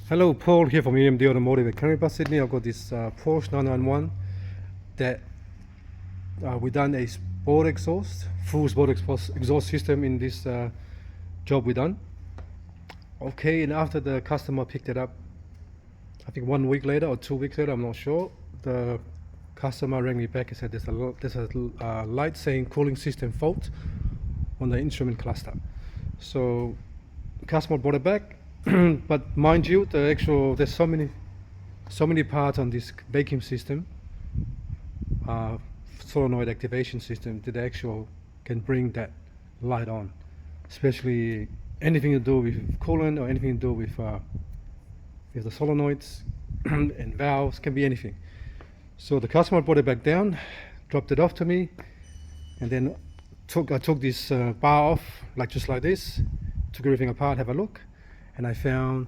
Hello, Paul here from EMD Automotive at Carrera, Sydney. I've got this Porsche 991 that we done a sport exhaust, full sport exhaust system in this job we done. Okay, and after the customer picked it up, I think 1 week later or 2 weeks later, I'm not sure, the customer rang me back and said there's a light saying cooling system fault on the instrument cluster. So the customer brought it back. But mind you, there's so many parts on this vacuum system, solenoid activation system, that can bring that light on, especially anything to do with coolant or anything to do with the solenoids and valves, can be anything. So the customer brought it back down, dropped it off to me, and then I took this bar off, just like this, took everything apart, have a look. And I found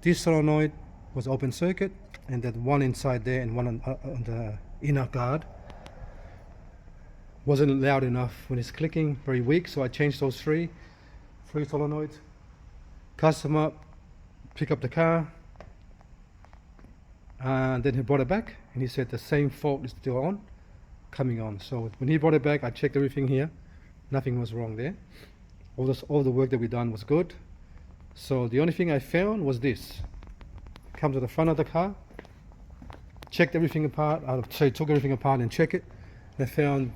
this solenoid was open circuit, and that one inside there and one on the inner guard wasn't loud enough when it's clicking, very weak. So I changed those three solenoids. Customer picked up the car, and then he brought it back, and he said the same fault is still coming on. So when he brought it back, I checked everything here, nothing was wrong there. All the work that we done was good. So the only thing I found was this. Come to the front of the car, checked everything apart. Took everything apart and checked it. And I found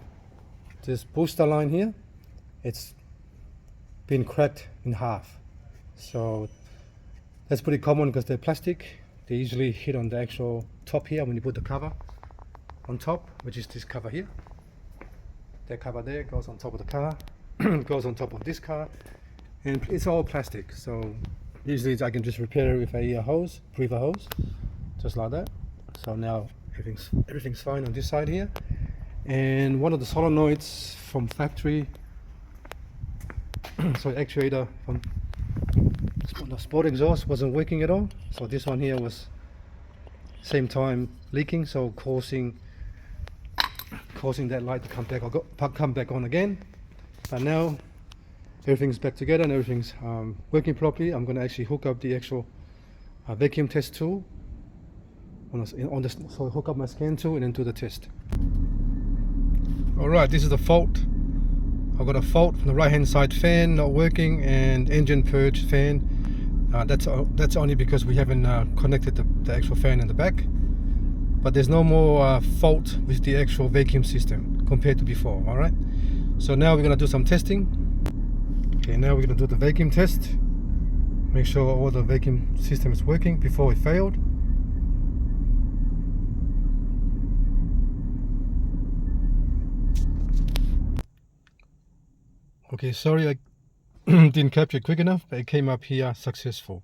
this booster line here. It's been cracked in half. So that's pretty common because they're plastic. They usually hit on the actual top here when you put the cover on top, which is this cover here. That cover there goes on top of the car, goes on top of this car. And it's all plastic, so usually I can just repair it with a hose, breather hose, just like that. So now everything's fine on this side here. And one of the solenoids from factory, so actuator from the sport exhaust wasn't working at all. So this one here was same time leaking, so causing that light to come back on again. But now everything's back together and everything's working properly. I'm going to actually hook up the actual vacuum test tool so hook up my scan tool and then do the test. Alright, this is the fault. I've got a fault from the right hand side fan not working and engine purge fan. That's only because we haven't connected the actual fan in the back. But there's no more fault with the actual vacuum system compared to before. Alright, so now we're going to do some testing. Okay, now we're going to do the vacuum test. Make sure all the vacuum system is working before it failed. Okay, sorry I didn't capture it quick enough, but it came up here successful.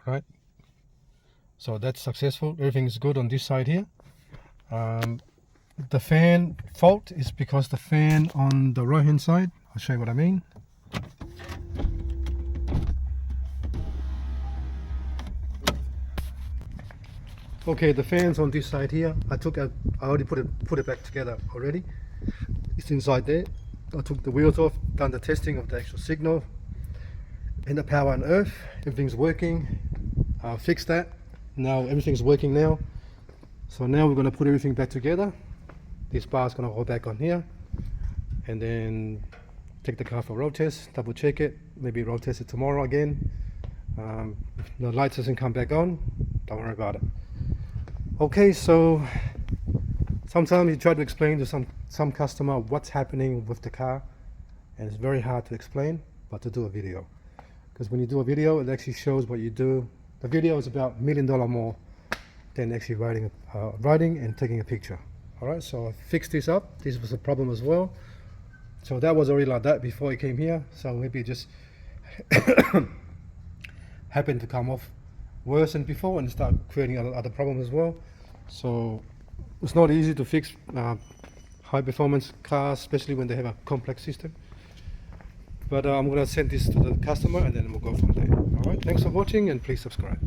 Alright, so that's successful. Everything is good on this side here. The fan fault is because the fan on the right hand side, I'll show you what I mean. Okay, the fans on this side here, I already put it back together already. It's inside there. I took the wheels off, done the testing of the actual signal and the power on earth. Everything's working. I fixed that. Now everything's working now. So now we're going to put everything back together. This bar is going to go back on here, and then take the car for road test, double check it, maybe road test it tomorrow again. If the light doesn't come back on, don't worry about it. Okay, so sometimes you try to explain to some customer what's happening with the car, and it's very hard to explain, but to do a video. Because when you do a video, it actually shows what you do. The video is about $1 million more than actually writing and taking a picture. Alright, so I fixed this up. This was a problem as well. So that was already like that before it came here. So maybe it just happened to come off worse than before and start creating other problems as well. So it's not easy to fix high performance cars, especially when they have a complex system. But I'm going to send this to the customer and then we'll go from there. Alright, thanks for watching and please subscribe.